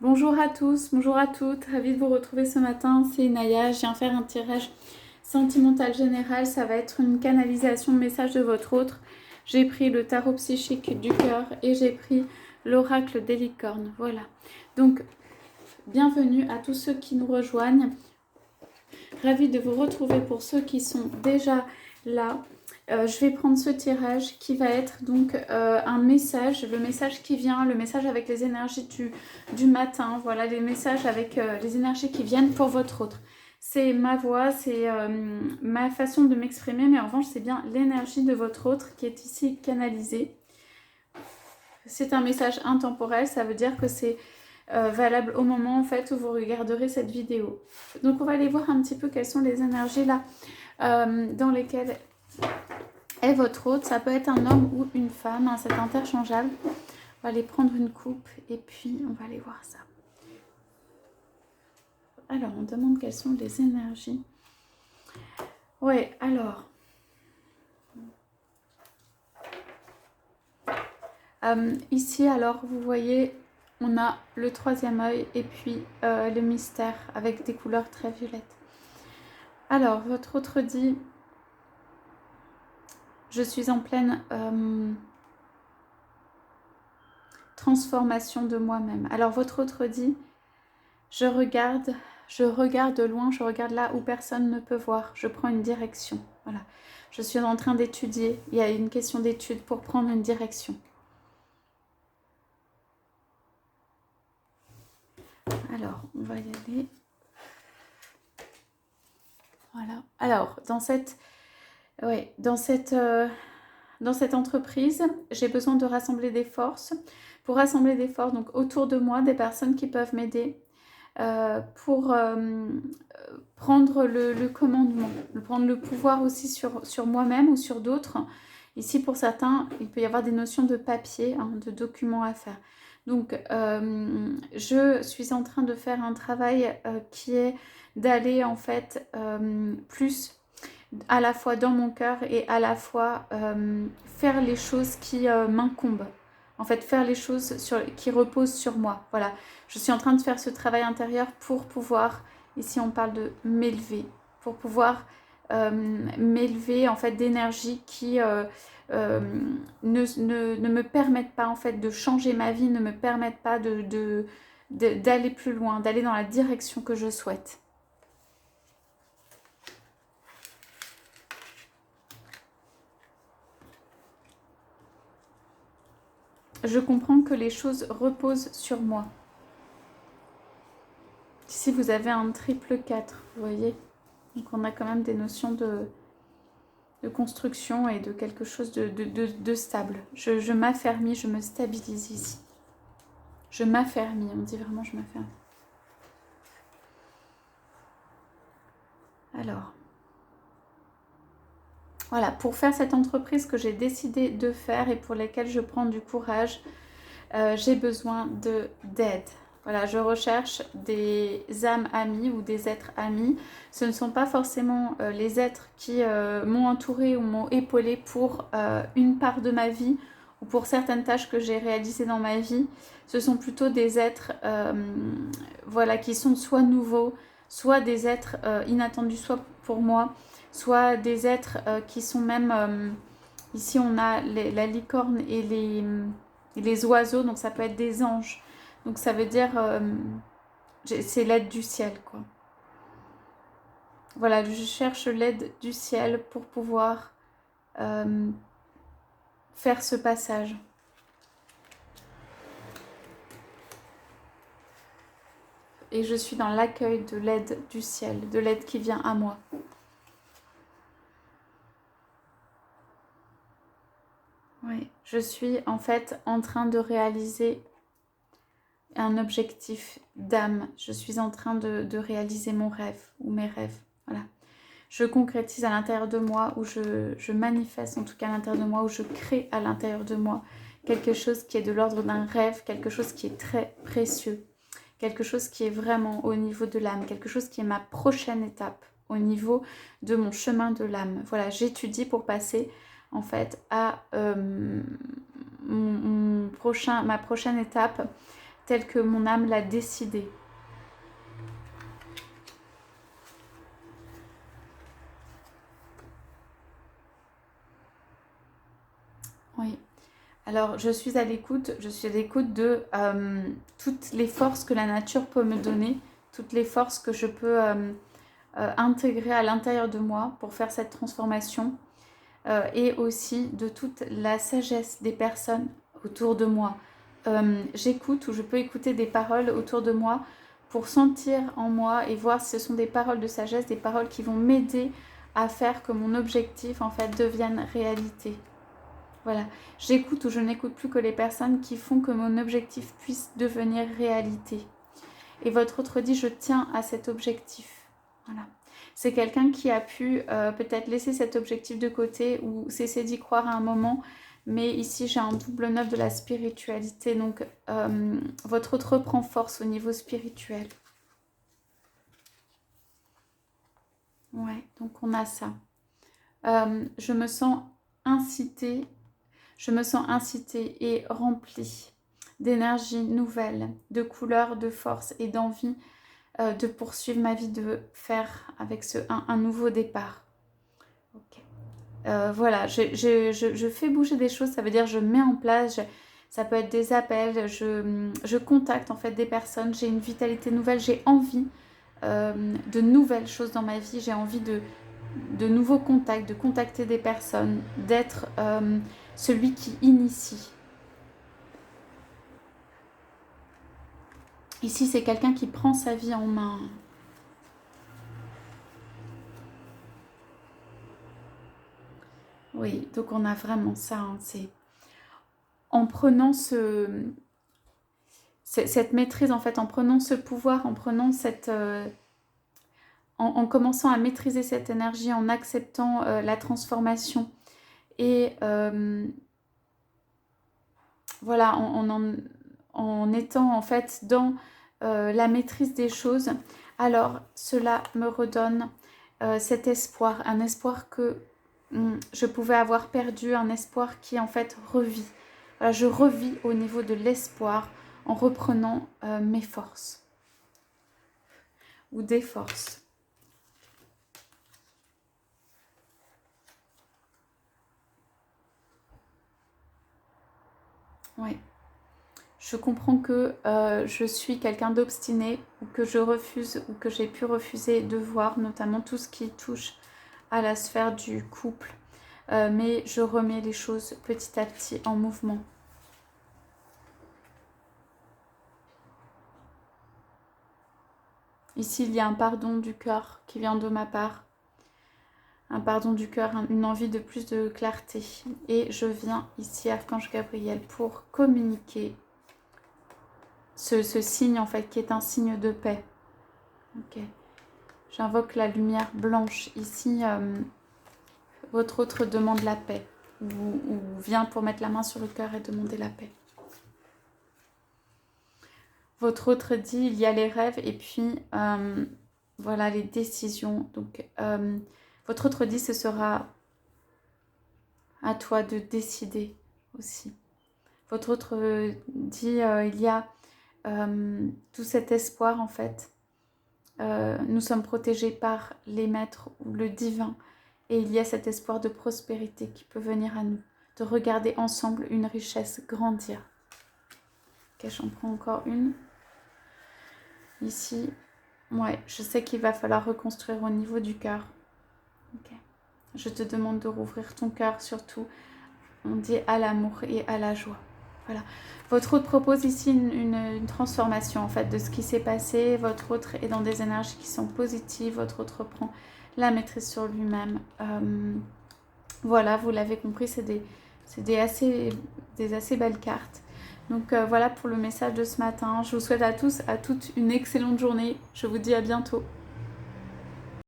Bonjour à tous, bonjour à toutes, ravie de vous retrouver ce matin, c'est Naya, je viens faire un tirage sentimental général, ça va être une canalisation de message de votre autre. J'ai pris le tarot psychique du cœur et j'ai pris l'oracle des licornes, voilà. Donc, bienvenue à tous ceux qui nous rejoignent, ravie de vous retrouver pour ceux qui sont déjà là. Je vais prendre ce tirage qui va être donc un message, le message qui vient, le message avec les énergies du matin, voilà, les messages avec les énergies qui viennent pour votre autre. C'est ma voix, c'est ma façon de m'exprimer, mais en revanche, c'est bien l'énergie de votre autre qui est ici canalisée. C'est un message intemporel, ça veut dire que c'est valable au moment en fait où vous regarderez cette vidéo. Donc on va aller voir un petit peu quelles sont les énergies là dans lesquelles est votre hôte. Ça peut être un homme ou une femme, hein, c'est interchangeable. On va aller prendre une coupe et puis on va aller voir ça. Alors on demande quelles sont les énergies. Ouais, alors ici alors vous voyez on a le troisième œil et puis le mystère avec des couleurs très violettes. Alors votre autre dit je suis en pleine transformation de moi-même. Alors votre autre dit je regarde de loin, je regarde là où personne ne peut voir, je prends une direction. Voilà. Je suis en train d'étudier, il y a une question d'étude pour prendre une direction. Alors, on va y aller. Voilà. Alors, dans cette entreprise, j'ai besoin de rassembler des forces. Pour rassembler des forces, donc autour de moi, des personnes qui peuvent m'aider pour prendre le commandement, prendre le pouvoir aussi sur moi-même ou sur d'autres. Ici, pour certains, il peut y avoir des notions de papier, hein, de documents à faire. Donc, je suis en train de faire un travail qui est d'aller en fait plus à la fois dans mon cœur et à la fois faire les choses qui m'incombent. En fait, faire les choses qui reposent sur moi. Voilà, je suis en train de faire ce travail intérieur pour pouvoir, ici on parle de m'élever, pour pouvoir m'élever en fait d'énergie qui ne me permettent pas en fait de changer ma vie, ne me permettent pas d'aller plus loin, d'aller dans la direction que je souhaite. Je comprends que les choses reposent sur moi. Ici, vous avez un triple 4, vous voyez. Donc, on a quand même des notions de construction et de quelque chose de stable. Je m'affermis, je me stabilise ici. Je m'affermis, on dit vraiment je m'affermis. Alors, voilà, pour faire cette entreprise que j'ai décidé de faire et pour laquelle je prends du courage, j'ai besoin d'aide. Voilà, je recherche des âmes amies ou des êtres amis. Ce ne sont pas forcément les êtres qui m'ont entourée ou m'ont épaulée pour une part de ma vie ou pour certaines tâches que j'ai réalisées dans ma vie. Ce sont plutôt des êtres voilà, qui sont soit nouveaux, soit des êtres inattendus, soit pour moi, soit des êtres qui sont même... ici, on a la licorne et les oiseaux, donc ça peut être des anges. Donc ça veut dire, c'est l'aide du ciel, quoi. Voilà, je cherche l'aide du ciel pour pouvoir faire ce passage. Et je suis dans l'accueil de l'aide du ciel, de l'aide qui vient à moi. Oui, je suis en fait en train de réaliser un objectif d'âme. Je suis en train de réaliser mon rêve ou mes rêves. Voilà. Je concrétise à l'intérieur de moi ou je manifeste en tout cas à l'intérieur de moi ou je crée à l'intérieur de moi quelque chose qui est de l'ordre d'un rêve, quelque chose qui est très précieux, quelque chose qui est vraiment au niveau de l'âme, quelque chose qui est ma prochaine étape au niveau de mon chemin de l'âme. Voilà, j'étudie pour passer en fait à ma prochaine étape tel que mon âme l'a décidé. Oui. Alors, je suis à l'écoute de toutes les forces que la nature peut me donner, toutes les forces que je peux intégrer à l'intérieur de moi pour faire cette transformation et aussi de toute la sagesse des personnes autour de moi. J'écoute ou je peux écouter des paroles autour de moi pour sentir en moi et voir si ce sont des paroles de sagesse, des paroles qui vont m'aider à faire que mon objectif en fait devienne réalité. Voilà, j'écoute ou je n'écoute plus que les personnes qui font que mon objectif puisse devenir réalité. Et votre autre dit, je tiens à cet objectif. Voilà. C'est quelqu'un qui a pu peut-être laisser cet objectif de côté ou cesser d'y croire à un moment. Mais ici, j'ai un double 9 de la spiritualité. Donc, votre autre reprend force au niveau spirituel. Ouais, donc on a ça. Je me sens incitée. Je me sens incitée et remplie d'énergie nouvelle, de couleurs, de force et d'envie de poursuivre ma vie, de faire avec un nouveau départ. Okay. Voilà, je fais bouger des choses, ça veut dire je mets en place, ça peut être des appels, je contacte en fait des personnes, j'ai une vitalité nouvelle, j'ai envie de nouvelles choses dans ma vie, j'ai envie de nouveaux contacts, de contacter des personnes, d'être celui qui initie. Ici, c'est quelqu'un qui prend sa vie en main. Oui, donc on a vraiment ça. Hein, c'est en prenant cette maîtrise, en fait, en prenant ce pouvoir, en prenant cette... en commençant à maîtriser cette énergie, en acceptant la transformation et voilà, en étant en fait dans la maîtrise des choses, alors cela me redonne cet espoir, un espoir que je pouvais avoir perdu, un espoir qui en fait revit. Voilà, je revis au niveau de l'espoir en reprenant mes forces ou des forces. Oui. Je comprends que je suis quelqu'un d'obstiné ou que je refuse ou que j'ai pu refuser de voir, notamment tout ce qui touche à la sphère du couple. Mais je remets les choses petit à petit en mouvement. Ici, il y a un pardon du cœur qui vient de ma part. Un pardon du cœur, une envie de plus de clarté. Et je viens ici, Archange Gabriel, pour communiquer ce signe en fait qui est un signe de paix. Ok. J'invoque la lumière blanche ici. Votre autre demande la paix ou vient pour mettre la main sur le cœur et demander la paix. Votre autre dit il y a les rêves et puis voilà les décisions. Donc votre autre dit ce sera à toi de décider aussi. Votre autre dit il y a tout cet espoir en fait. Nous sommes protégés par les maîtres ou le divin et il y a cet espoir de prospérité qui peut venir à nous, de regarder ensemble une richesse grandir. Ok, j'en prends encore une. Ici, ouais, je sais qu'il va falloir reconstruire au niveau du cœur. Ok. Je te demande de rouvrir ton cœur surtout. On dit à l'amour et à la joie. Voilà. Votre autre propose ici une transformation en fait de ce qui s'est passé. Votre autre est dans des énergies qui sont positives. Votre autre prend la maîtrise sur lui-même. Voilà, vous l'avez compris, c'est des assez belles cartes. Donc voilà pour le message de ce matin. Je vous souhaite à tous, à toutes une excellente journée. Je vous dis à bientôt.